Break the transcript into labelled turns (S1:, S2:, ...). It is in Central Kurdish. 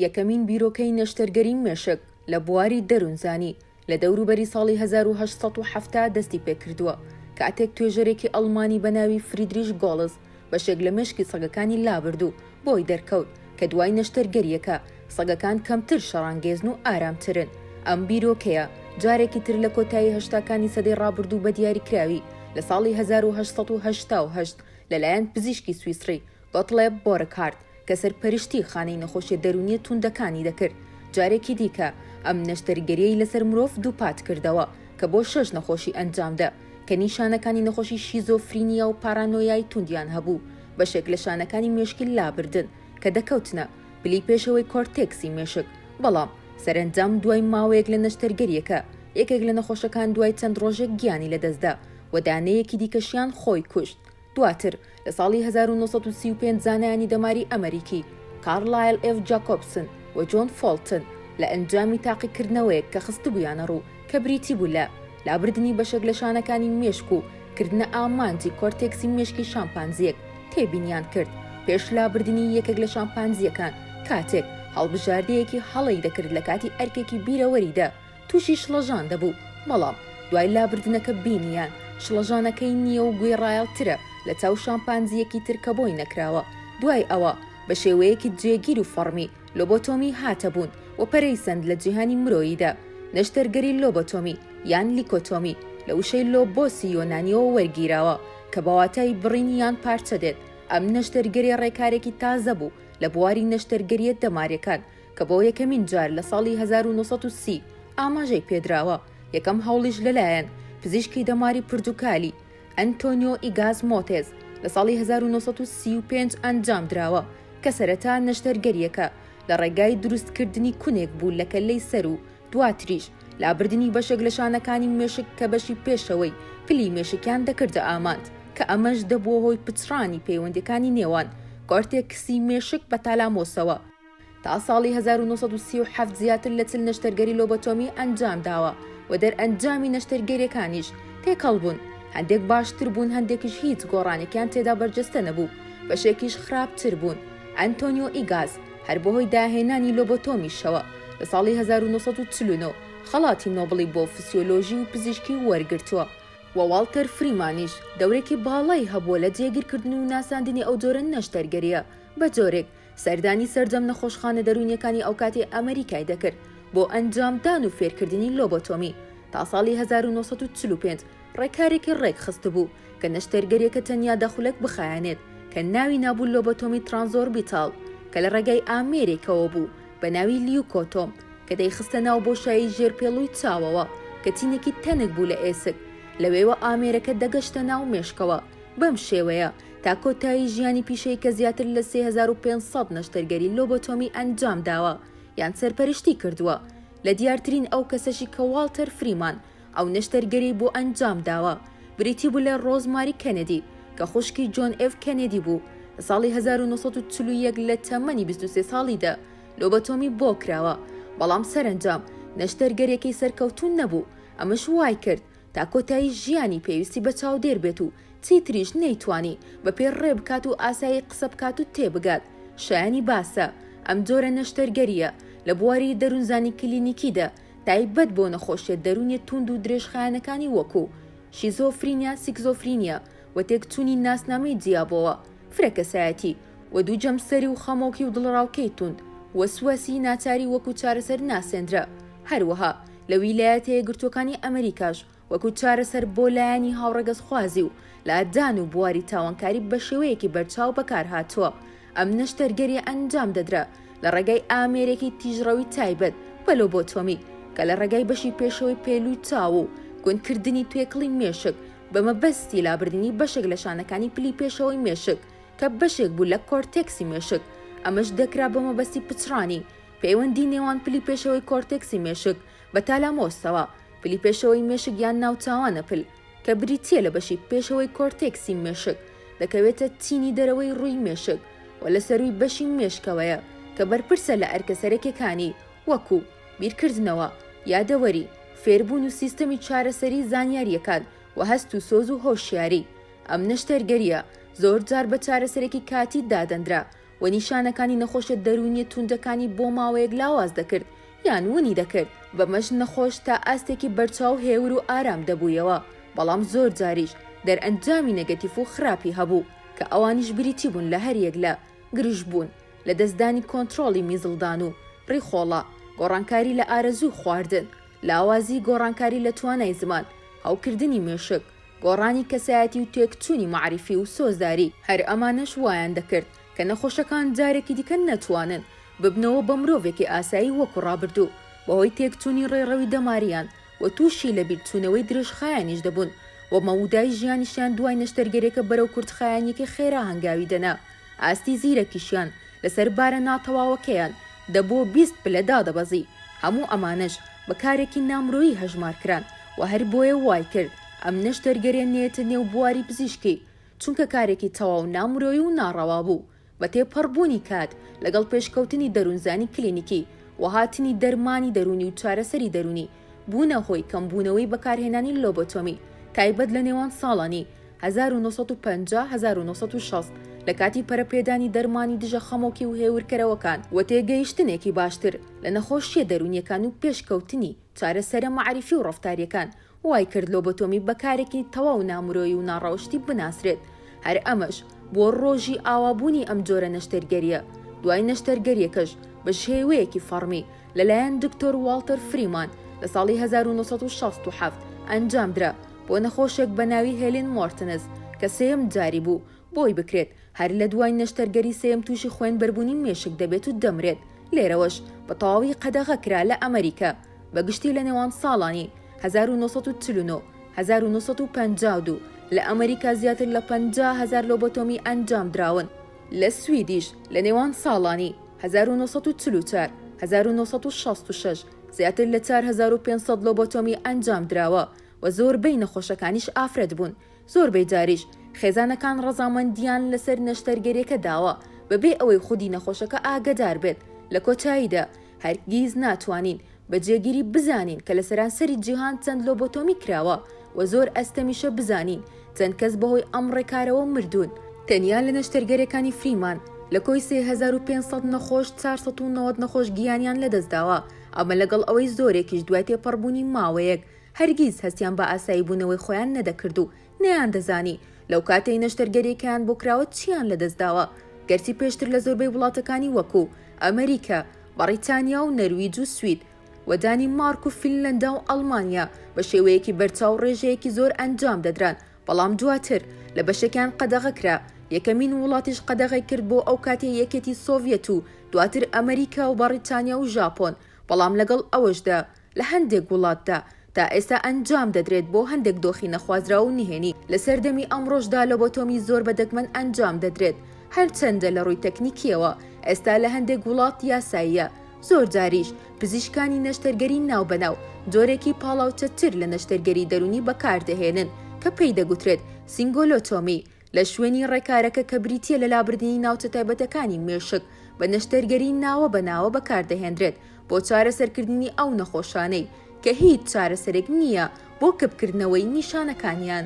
S1: یەکەمین بیرۆکەی نەشتەرگەری مێشک لە بواری دەروونزانی لە دەوروبەری ساڵی 1870 دەستی پێکردووە کاتێک توێژەرێکی ئەڵمانی بەناوی فریدریش گۆڵز بەشێک لە مێشکی سەگەکانی لابردوو بۆی دەرکەوت کە دوای نەشتەرگەریەکە سەگەکان کەمتر شەڕانگێزن و ئارامترن. ئەم بیرۆکەیە جارێکی تر لە کۆتایی هەشتاکانی سەدەی ڕابردوو بە دیاریکراوی لە ساڵی 1888 لەلایەن پزیشکی سویسری گۆتڵێب بۆرەکارد کە سەرپەرشتی خانەی نەخۆشیە دەرونیە توندەکانی دەکرد. جارێکی دیکە ئەم نەشتەرگەریەی لەسەر مرۆڤ دووپات کردەوە کە بۆ 6 نەخۆشی ئەنجامدا کە نیشانەکانی نەخۆشی شیزۆفرینیا و پارانۆیای توندیان هەبوو، بەشێک لە شانەکانی مێشکی لابردن کە دەکەوتنە پلی پێشەوەی کۆرتێکسی مێشک. بەڵام سەرنجام دوای ماوەیەک لە نەشتەرگەریەکە یەکێک لە نەخۆشەکان دوای چەند ڕۆژێک گیانی لەدەستدا و دانەیەکی دیکەشیان خۆی کوشت. دواتر لە ساڵی 1935 زانایانی دەماری ئەمریکی کارلایل ئف جاکۆبسن و جۆن فۆڵتن لە ئەنجامی تاقیکردنەوەیەک کە خستبوویانە ڕوو کە بریتی بوو لە لابردنی بەشێک لە شانەکانی مێشک و کردنە ئامانجی کۆرتێکسی مێشکی شامپانزیەک تێبینیان کرد. پێش لابردنی یەکێک لە شامپانزیەکان کاتێک هەڵبژاردەیەکی هەڵەی دەکرد لە کاتی ئەرکێکی بیرەوەریدا تووشی شڵەژان دەبوو، بەڵام دوای لابردنەکە بینیان شڵەژانەکەی نییە و گوێڕایەڵترە لە چاو شامپانزیەکی ترکە بۆی نەکراوە. دوای ئەوە بە شێوەیەکی جێگیر و فەڕمی لۆبۆتۆمی هاتەبوون و پەرەیسەند لە جیهانی مرۆییدا. نەشتەرگەری لۆبۆتۆمی یان لیکۆتۆمی لە وشەی لۆبۆسی یۆنانیەوە وەرگیراوە کە بەواتای بڕینی یان پارچە دێت. ئەم نەشتەرگەری ڕێکارێکی تازە بوو لە بواری نەشتەرگەریە دەمارەکان کە بۆ یەکەمین جار لە ساڵی 1930 ئاماژەی پێدراوە. یەکەم هەوڵیش لەلایەن پزیشکی دەماری پرتوکالی ئەنتۆنیۆ ئیگاز مۆتێز لە ساڵی 1935 ئەنجام دراوە کە سەرەتا نەشتەرگەریەکە لە ڕێگای دروستکردنی کونێک بوو لە کەلەی سەر و دواتریش لابردنی بەشێک لە شانەکانی مێشک کە بەشی پێشەوەی پلی مێشکیان دەکردە ئامانج کە ئەمەش دەبووە هۆی پچڕانی پەیوەندەکانی نێوان کۆرتێکسی مێشک بە تالامۆسەوە. تا ساڵی 1937 زیاتر لە 40 نەشتەرگەری لۆبۆتۆمی ئەنجام داوە و دەرئەنجامی نەشتەرگەریەکانیش تێکەڵ بوون. هەندێک باشتر بوون، هەندێکیش هیچ گۆڕانێکیان تێدا بەرجەستە نەبوو، بەشێکیش خراپتر بوون. ئەنتۆنیۆ ئیگاز هەر بەهۆی داهێنانی لۆبۆتۆمیشەوە لە ساڵی 1949 خەڵاتی نۆبڵی بۆ فسیۆلۆژی و پزیشکی وەرگرتووە و واڵتەر فریمانیش دەورێکی باڵای هەبووە لە جێگیرکردن و ناساندنی ئەو جۆرە نەشتەرگەریە بە جۆرێک سەردانی سەرجەم نەخۆشخانە دەرونیەکانی ئەو کاتی ئەمریکای دەکرد بۆ ئەنجامدان و فێرکردنی لۆبۆتۆمی. تا ساڵی 1945 ڕێکارێکی ڕێک خست بوو کە نەشتەرگەریەکە تەنیا دەخولەک بخایەنێت کە ناوی نابوو لۆبۆتۆمی ترانزۆربیتاڵ کە لە ڕێگای ئامێرێکەوە بوو بە ناوی لیوکۆتۆم کە دەیخستە ناو بۆشایی ژێرپێڵووی چاوەوە کە تینێکی تەنک بوو لە ئێسک. لەوێوە ئامێرەکە دەگەشتە ناو مێشکەوە. بەم شێوەیە تا کۆتایی ژیانی پیشەی کە زیاتر لە 3500 نەشتەرگەری لۆبۆتۆمی ئەنجام داوە یان سەرپەرشتی کردووە. لە دیارترین ئەو کەسەشی کە واڵتەر فریمان ئەو نەشتەرگەری بۆ ئەنجام داوە بریتی بوو لە ڕۆزماری کەنەدی کە خوشکی جۆن ئف کەنەدی بوو. لە ساڵی 1941 لە تەمەنی 23 ساڵیدا لۆبۆتۆمی بۆ کراوە، بەڵام سەرنجام نەشتەرگەریەکەی سەرکەوتون نەبوو. ئەمەش وای کرد تا کۆتایی ژیانی پێویستی بە چاودێر بێت و چیتریش نەیتوانی بە پێ ڕێ بکات و ئاسایی قسە بکات و تێبگات. شایانی باسە ئەم جۆرە نەشتەرگەریە لە بواری دەروونزانی کلینیکیدا تایبەت بۆ نەخۆشیە دەرونی توند و درێژخایەنەکانی وەکو شیزۆفرینیا، سیکزۆفرینیا و تێکچوونی ناسنامەی جیابەوە، فرەکەسایەتی و دووجەم سەری و خەمۆکی و دڵڕاوکەی توند، وەسواسی ناچاری وەکو چارەسەر ناسێنرا. هەروەها لە ویلایەتە یەکگرتووەکانی ئەمریکاش وەکو چارەسەر بۆ لایەنی هاوڕێگەزخوازی و لادان و بواری تاوانکاری بە شێوەیەکی بەرچاو بەکار هاتووە. ئەم نەشتەرگەریە ئەنجام دەدرا لە ڕێگای ئامێرێکی تیژڕەوی تایبەت بە لۆبۆتۆمی کە لە ڕێگای بەشی پێشەوەی پێلووی چاو و گوندکردنی توێکڵی مێشک بە مەبەستی لابردنی بەشێک لە شانەکانی پلی پێشەوەی مێشک کە بەشێک بوو لە کۆرتێکسی مێشک. ئەمەش دەکرا بە مەبەستی پچڕانی پەیوەندی نێوان پلی پێشەوەی کۆرتێکسی مێشک بە تالامۆسەوە. پلی پێشەوەی مێشک یان ناوچاوانە پل کە بریتیە لە بەشی پێشەوەی کۆرتێکسی مێشک دەکەوێتە تینی دەرەوەی ڕووی مێشک و لە سەروی بەشی مێشکەوەیە کە بەرپرسە لە ئەرکەسەرەکەکانی وەکو بیرکردنەوە، یادەوەری، فێربوون و سیستەمی چارەسەری زانیاریەکان و هەست و سۆز و هۆشیاری. ئەم نەشتەرگەریە زۆر جار بە چارەسەرێکی کاتی دادەندرا و نیشانەکانی نەخۆشە دەرونی توندەکانی بۆ ماوەیەک لاواز دەکرد یان ونی دەکرد بەمەش نەخۆش تا ئاستێکی بەرچاو هێور و ئارام دەبوویەوە بەڵام زۆر جاریش دەرئەنجامی نەگەتیف و خراپی هەبوو کە ئەوانیش بریتی بوون لە هەریەک لە گرژ بوون لە دەستدانی کۆنتترۆڵی میزڵدان و ڕێخۆڵە گۆڕانکاری لە ئارەزوو خواردن لاوازی گۆڕانکاری لە توانای زمان هەوکردنی مێشک گۆڕانی کەسایەتی و تێکچوونی معریفی و سۆزداری هەر ئەمانەش وایان دەکرد کە نەخۆشەکان جارێکی دیکە نەتوانن ببنەوە بە مرۆڤێکی ئاسایی وەکو ڕابردوو بەهۆی تێکچوونی ڕێڕەوی دەماریان و تووشی لە بیرچوونەوەی درێژخایانیش دەبوون و مەودای ژیانیشیان دوای نەشتەرگەرێکە بەرەو کورتخایانێکی خێرا هەنگاوی دەنا ئاستی زیرەکیشیان لەسەر بارە ناتەواوەکەیان دەبۆ 20 پلەدا دەبەزی هەموو ئەمانش بەکارێکی نامرۆیی هەژمارکران و هەر بۆیە وای کرد ئەم نەشتەرگەرێن نێتە نێو بواری پزیشکی چونکە کارێکی تەواو نامرۆیی و ناڕەوا بوو بە تێپەڕبوونی کات لەگەڵ پێشکەوتنی دەروونزانی کلینیکی و هاتنی دەرمانی دەرونی و چارەسەری دەرونی بوونە هۆی کەمبوونەوەی بەکارهێنانی لۆبۆتۆمی تایبەت لە نێوان ساڵانی 1950-1960 لە کاتی پەرەپێدانی دەرمانی دژە خەمۆکی و هێورکەرەوەکان و تێگەیشتنێکی باشتر لە نەخۆشیە دەرونیەکان و پێشکەوتنی چارەسەرە معریفی و ڕەفتاریەکان وای کرد لۆبۆتۆمی بەکارێکی تەواو نامرۆیی و ناڕەوشتی بناسرێت هەر ئەمەش بۆ ڕۆژی ئاوابوونی ئەم جۆرە نەشتەرگەریە دوای نەشتەرگەریەکەش بە شێوەیەکی فەرمی لەلایەن دکتۆر والتەر فریمان لە ساڵی 1967 ئەنجامدرا بۆ نەخۆشێک بە ناوی هێلین مۆرتنز کە سێم جاری بوو بۆی بکرێت هەر لە دوای نەشتەرگەری سێم تووشی خوێن بەربوونی مێشک دەبێت و دەمرێت لێرەوەش بە تەواوی قەدەغە کرا لە ئەمریکا بەگشتی لە نێوان ساڵانی 1939 1952 لە ئەمریکا زیاتر لە 50,000 لۆبۆتۆمی ئەنجام دراون لە سویدیش لە نێوان ساڵانی 1944 1966 زیاتر لە 4500 لۆبۆتۆمی ئەنجام دراوە و زۆربەی نەخۆشەکانیش ئافرەت بوون زۆربەی جاریش خێزانەکان ڕەزامەندیان لەسەر نەشتەرگەریەکە داوە بەبێ ئەوەی خودی نەخۆشەکە ئاگدار بێت لە کۆتاییدا هەرگیز ناتوانین بە جێگیری بزانین کە لە سەرانسەری جیهان چەند لۆبۆتۆمی کراوە و زۆر ئەستەمیشە بزانین چەند کەس بەهۆی ئەم ڕێکارەوە مردوون تەنیا لە نەشتەرگەرەکانی فریمان لە کۆی 3500 نەخۆش 490 نەخۆش گیانیان لەدەستداوە ئەمە لەگەڵ ئەوەی زۆرێکیش دوای تێپەڕبوونی ماوەیەک هەرگیز هەستیان بە ئاسایی بوونەوەی خۆیان نەدەکرد و نەیان دەزانی لەو کاتەی نەشتەرگەریەکەیان بۆ کراوە چیان لەدەستداوە گەرچی پێشتر لە زۆربەی وڵاتەکانی وەکو ئەمریکا بەریتانیا و نەرویج و سوید و دانیمارک و فینلەندا و ئەڵمانیا بە شێوەیەکی بەرچاو ڕێژەیەکی زۆر ئەنجام دەدران بەڵام دواتر لە بەشێکیان قەدەغە کرا یەکەمین وڵاتیش قەدەغی کرد بۆ ئەو کاتی یەکێتی سۆڤیەت و دواتر ئەمریکا و بەریتانیا و ژاپۆن بەڵام لەگەڵ ئەوەشدا لە هەندێک وڵاتدا تا ئێستا ئەنجام دەدرێت بۆ هەندێک دۆخی نەخوازرا و نهێنی لە سەردەمی ئەمڕۆژدا لۆبۆتۆمی زۆر بەدەگمەن ئەنجام دەدرێت هەرچەندە لە ڕووی تەکنیکیەوە ئێستا لە هەندێک وڵات یاساییە زۆر جاریش پزیشکانی نەشتەرگەری ناوبەناو جۆرێکی پاڵاوچەتر لە نەشتەرگەری دەرونی بەکاردەهێنن کە پێی دەگوترێت سینگۆلۆتۆمی لە شوێنی ڕێکارەکە کە بریتیە لە لابردنی ناوچە تایبەتەکانی مێشک بە نەشتەرگەری ناوە بەناوە بەکاردەهێنرێت بۆ چارەسەرکردنی ئەو نەخۆشانەی کە هیچ چارەسەرێک نییە بۆ کەپکردنەوەی نیشانەکانیان.